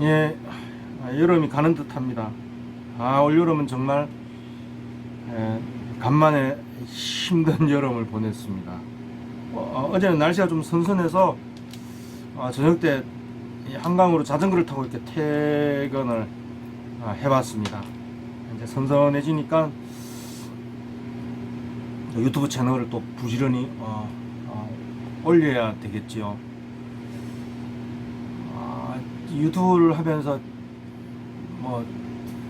예, 여름이 가는 듯합니다. 올여름은 정말 간만에 힘든 여름을 보냈습니다. 어제는 날씨가 좀 선선해서 저녁 때 한강으로 자전거를 타고 이렇게 퇴근을 해봤습니다. 이제 선선해지니까 유튜브 채널을 또 부지런히 올려야 되겠지요. 유튜브를 하면서 뭐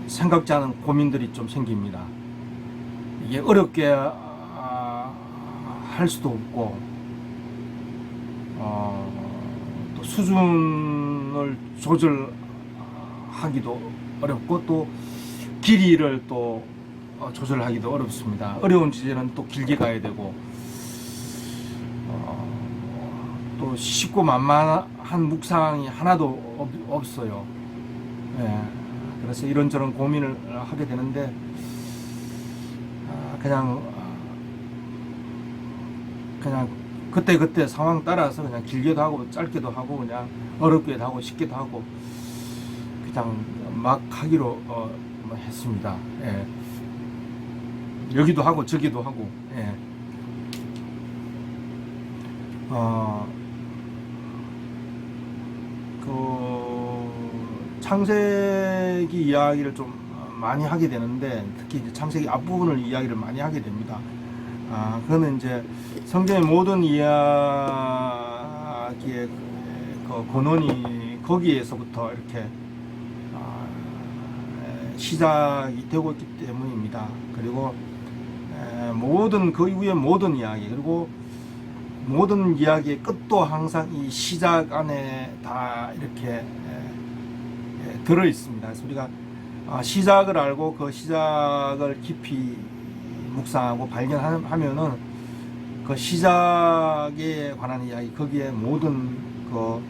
생각지 않은 고민들이 좀 생깁니다. 이게 어렵게 할 수도 없고 또 수준을 조절하기도 어렵고 또 길이를 또 조절하기도 어렵습니다. 어려운 주제는 또 길게 가야 되고 또 쉽고 만만한 묵상이 하나도 없어요. 예, 그래서 이런저런 고민을 하게 되는데 그냥 그때 상황 따라서 그냥 길게도 하고 짧게도 하고 그냥 어렵게도 하고 쉽게도 하고 그냥 막 하기로 했습니다. 예. 여기도 하고 저기도 하고. 예. 창세기 이야기를 좀 많이 하게 되는데 특히 이제 창세기 앞부분을 이야기를 많이 하게 됩니다. 그거는 이제 성경의 모든 이야기의 그 근원이 거기에서부터 이렇게 시작이 되고 있기 때문입니다. 그리고 모든 그 이후의 모든 이야기 그리고 모든 이야기의 끝도 항상 이 시작 안에 다 이렇게 들어 있습니다. 그래서 우리가 시작을 알고 그 시작을 깊이 묵상하고 발견하면은 그 시작에 관한 이야기 거기에 모든 그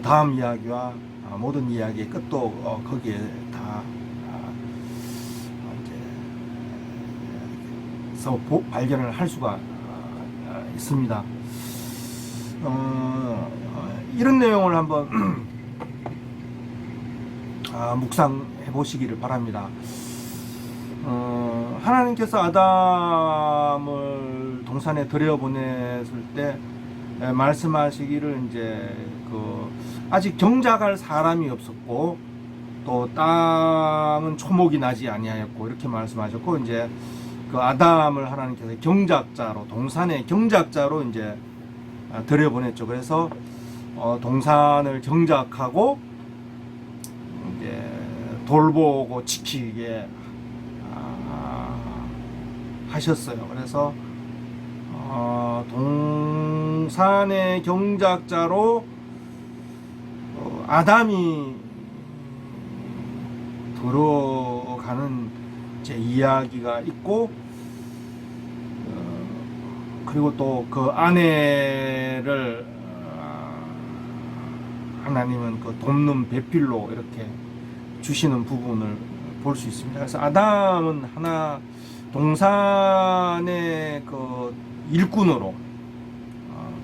다음 이야기와 모든 이야기의 끝도 거기에 다 이제 발견을 할 수가 있습니다. 이런 내용을 한번 묵상해 보시기를 바랍니다. 하나님께서 아담을 동산에 들여보냈을 때 말씀하시기를 이제 아직 경작할 사람이 없었고 또 땅은 초목이 나지 아니하였고 이렇게 말씀하셨고 이제 그 아담을 하나님께서 경작자로 동산의 경작자로 이제 들여보냈죠. 그래서 동산을 경작하고 이제 돌보고 지키게 하셨어요. 그래서 동산의 경작자로 아담이 들어가는 제 이야기가 있고 그리고 또 그 아내를 하나님은 그 돕는 배필로 이렇게 주시는 부분을 볼 수 있습니다. 그래서 아담은 하나 동산의 그 일꾼으로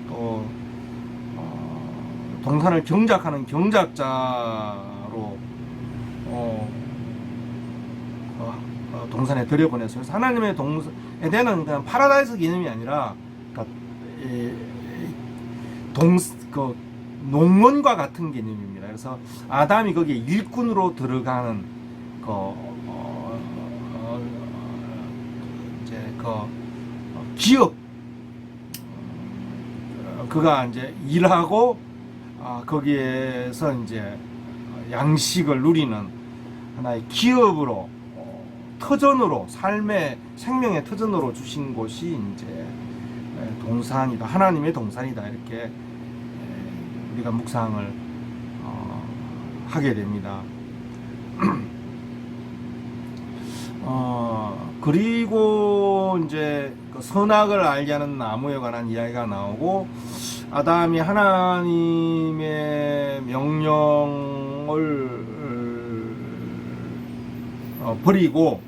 또 동산을 경작하는 경작자로 동산에 들여보냈어요. 그래서 하나님의 에덴은 그냥 파라다이스 개념이 아니라 그 농원과 같은 개념입니다. 그래서 아담이 거기에 일꾼으로 들어가는 기업 그가 이제 일하고 거기에서 이제 양식을 누리는 하나의 기업으로 터전으로 삶의 생명의 터전으로 주신 곳이 이제 동산이다. 하나님의 동산이다. 이렇게 우리가 묵상을 하게 됩니다. 그리고 이제 그 선악을 알게 하는 나무에 관한 이야기가 나오고 아담이 하나님의 명령을 버리고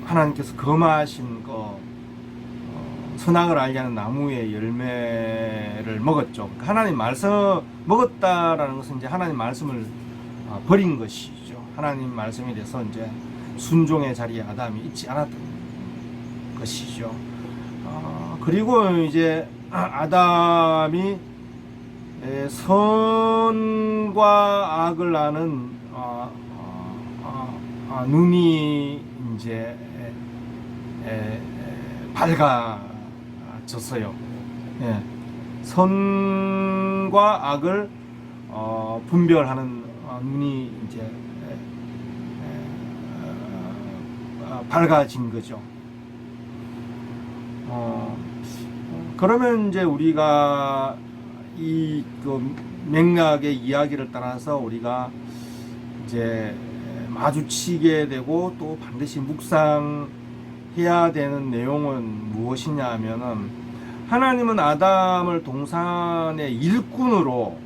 하나님께서 금하신 선악을 알게 하는 나무의 열매를 먹었죠. 하나님 말씀 먹었다라는 것은 이제 하나님 말씀을 버린 것이죠. 하나님 말씀에 대해서 이제 순종의 자리에 아담이 있지 않았던 것이죠. 그리고 이제 아담이 선과 악을 아는 눈이 이제 밝아졌어요. 예. 선과 악을 분별하는 눈이 이제 밝아진 거죠. 그러면 이제 우리가 이 맥락의 이야기를 따라서 우리가 이제 마주치게 되고 또 반드시 묵상해야 되는 내용은 무엇이냐 하면은, 하나님은 아담을 동산의 일꾼으로,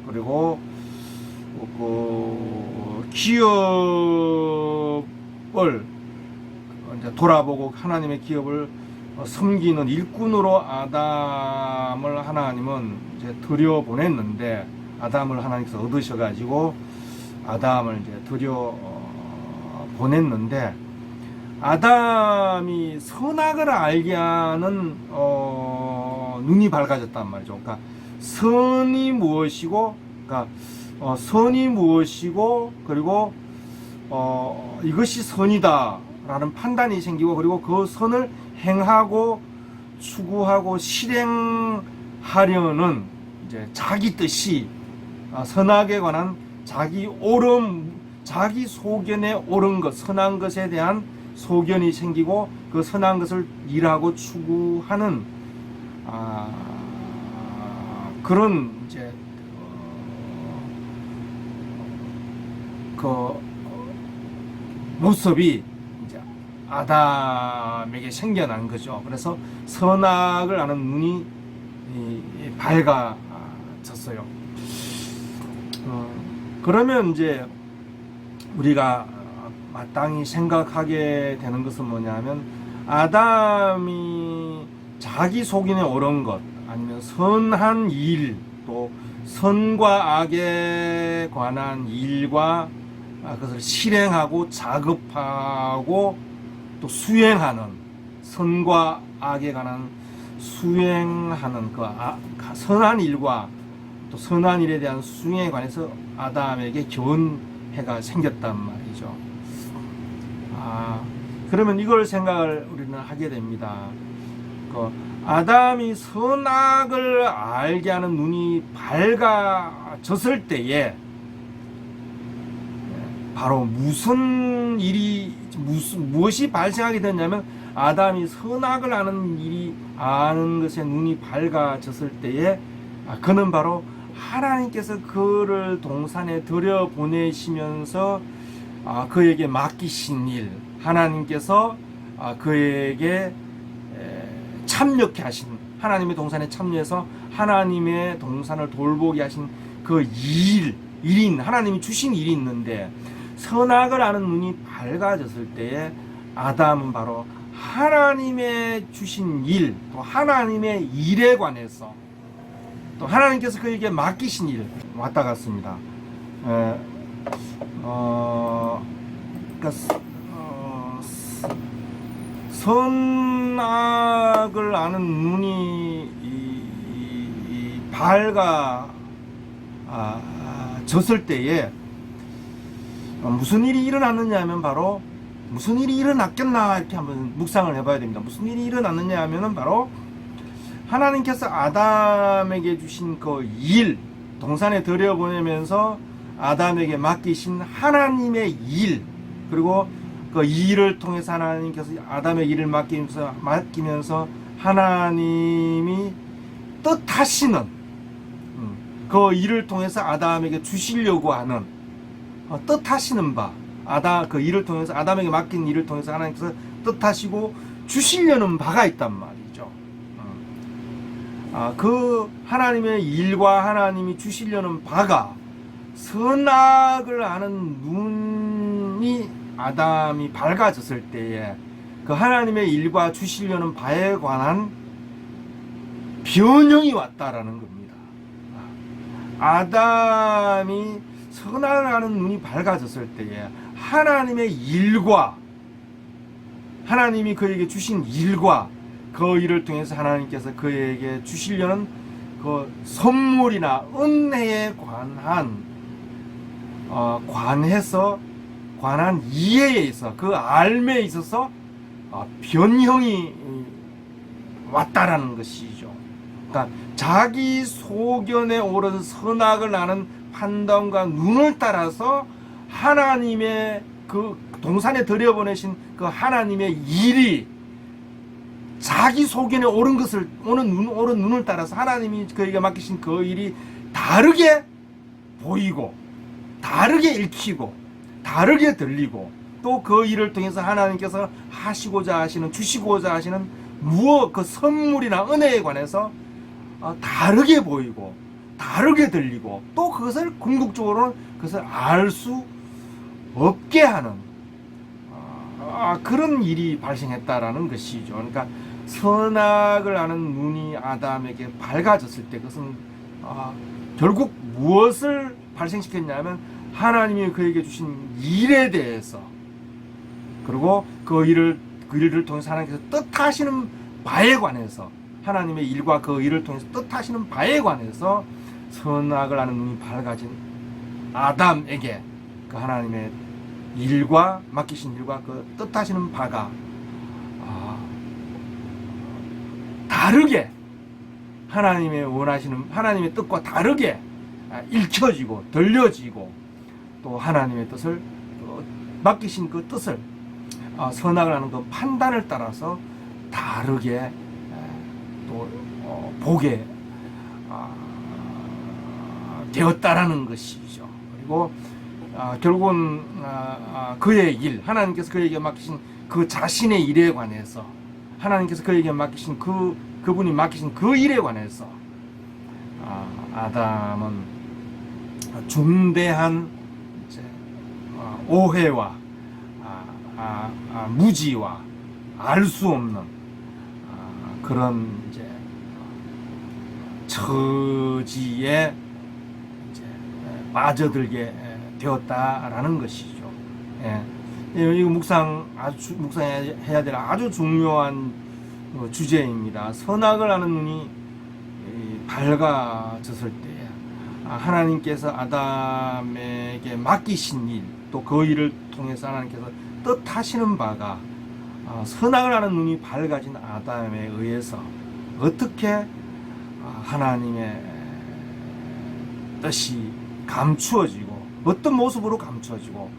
그리고 그 기업을 이제 돌아보고 하나님의 기업을 섬기는 일꾼으로 아담을 하나님은 이제 들여보냈는데, 아담을 하나님께서 얻으셔가지고 아담을 이제 들여보냈는데, 아담이 선악을 알게 하는 눈이 밝아졌단 말이죠. 그러니까 선이 무엇이고, 선이 무엇이고, 그리고 이것이 선이다라는 판단이 생기고, 그리고 그 선을 행하고 추구하고 실행하려는 이제 자기 뜻이, 선악에 관한 자기 소견에 옳은 것, 선한 것에 대한 소견이 생기고, 그 선한 것을 일하고 추구하는 그런 이제 그 모습이 이제 아담에게 생겨난 거죠. 그래서 선악을 아는 눈이 밝아졌어요. 그러면 이제 우리가 마땅히 생각하게 되는 것은 뭐냐면, 아담이 자기 속인에 옳은 것, 아니면 선한 일, 또 선과 악에 관한 일과 그것을 실행하고 작업하고 또 수행하는, 선과 악에 관한 수행하는 그 선한 일과 또 선한 일에 대한 수행에 관해서 아담에게 교훈해가 생겼단 말이죠. 그러면 이걸 생각을 우리는 하게 됩니다. 아담이 선악을 알게 하는 눈이 밝아졌을 때에 바로 무엇이 발생하게 됐냐면, 아담이 선악을 아는 것에 눈이 밝아졌을 때에 그는 바로 하나님께서 그를 동산에 들여보내시면서 그에게 맡기신 일, 하나님께서 그에게 참여케 하신, 하나님의 동산에 참여해서 하나님의 동산을 돌보게 하신 그 일인, 하나님이 주신 일이 있는데, 선악을 아는 눈이 밝아졌을 때에 아담은 바로 하나님의 주신 일, 또 하나님의 일에 관해서, 또 하나님께서 그에게 맡기신 일 왔다 갔습니다. 선악을 아는 눈이 밝아졌을 때에 무슨 일이 일어났느냐 하면, 바로 무슨 일이 일어났겠나 이렇게 한번 묵상을 해봐야 됩니다. 무슨 일이 일어났느냐 하면은 바로 하나님께서 아담에게 주신 그 일, 동산에 들여보내면서 아담에게 맡기신 하나님의 일, 그리고 그 일을 통해서 하나님께서 아담의 일을 맡기면서 하나님이 뜻하시는 그 일을 통해서 아담에게 주시려고 하는 뜻하시는 바, 그 일을 통해서, 아담에게 맡긴 일을 통해서 하나님께서 뜻하시고 주시려는 바가 있단 말이죠. 그 하나님의 일과 하나님이 주시려는 바가, 선악을 아는 눈이 아담이 밝아졌을 때에 그 하나님의 일과 주시려는 바에 관한 변형이 왔다라는 겁니다. 아담이 선악을 눈이 밝아졌을 때에 하나님의 일과 하나님이 그에게 주신 일과 그 일을 통해서 하나님께서 그에게 주시려는 그 선물이나 은혜에 관한 이해에 있어 그 알매에 있어서 변형이 왔다라는 것이죠. 그러니까 자기 소견에 옳은 선악을 아는 판단과 눈을 따라서 하나님의 그 동산에 들여보내신 그 하나님의 일이 자기 소견에 옳은 것을 옳은 눈을 따라서 하나님이 그에게 맡기신 그 일이 다르게 보이고 다르게 읽히고 다르게 들리고 또 그 일을 통해서 하나님께서 하시고자 하시는 주시고자 하시는 무엇 그 선물이나 은혜에 관해서 다르게 보이고 다르게 들리고 또 그것을 궁극적으로는 그것을 알 수 없게 하는 그런 일이 발생했다라는 것이죠. 그러니까 선악을 아는 눈이 아담에게 밝아졌을 때 그것은 결국 무엇을 발생시켰냐면 하나님이 그에게 주신 일에 대해서 그리고 그 일을 통해서 하나님께서 뜻하시는 바에 관해서 하나님의 일과 그 일을 통해서 뜻하시는 바에 관해서 선악을 아는 눈이 밝아진 아담에게 그 하나님의 일과 맡기신 일과 그 뜻하시는 바가 다르게 하나님의 원하시는 하나님의 뜻과 다르게 읽혀지고 들려지고 또 하나님의 뜻을 맡기신 그 뜻을 선악을 하는 그 판단을 따라서 다르게 또 보게 되었다라는 것이죠. 그리고 결국은 그의 일, 하나님께서 그에게 맡기신 그 자신의 일에 관해서 하나님께서 그에게 맡기신 그분이 맡기신 그 일에 관해서 아담은 중대한 이제 오해와 무지와 알 수 없는 그런 이제 처지에 이제 빠져들게 되었다라는 것이죠. 예. 이거 묵상해야 될 아주 중요한 주제입니다. 선악을 아는 눈이 밝아졌을 때 하나님께서 아담에게 맡기신 일, 또 그 일을 통해서 하나님께서 뜻하시는 바가 선악을 아는 눈이 밝아진 아담에 의해서 어떻게 하나님의 뜻이 감추어지고 어떤 모습으로 감추어지고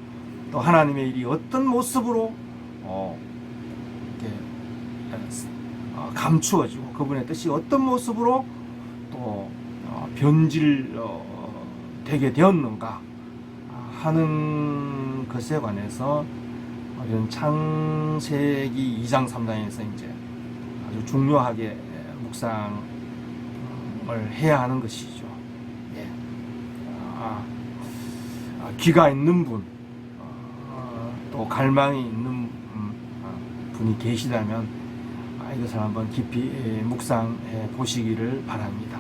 또 하나님의 일이 어떤 모습으로 이렇게 감추어지고 그분의 뜻이 어떤 모습으로 또 변질되게 되었는가 하는 것에 관해서 이런 창세기 2장 3장에서 이제 아주 중요하게 묵상을 해야 하는 것이죠. 예. 귀가 있는 분, 또 갈망이 있는 분이 계시다면 이것을 한번 깊이 묵상해 보시기를 바랍니다.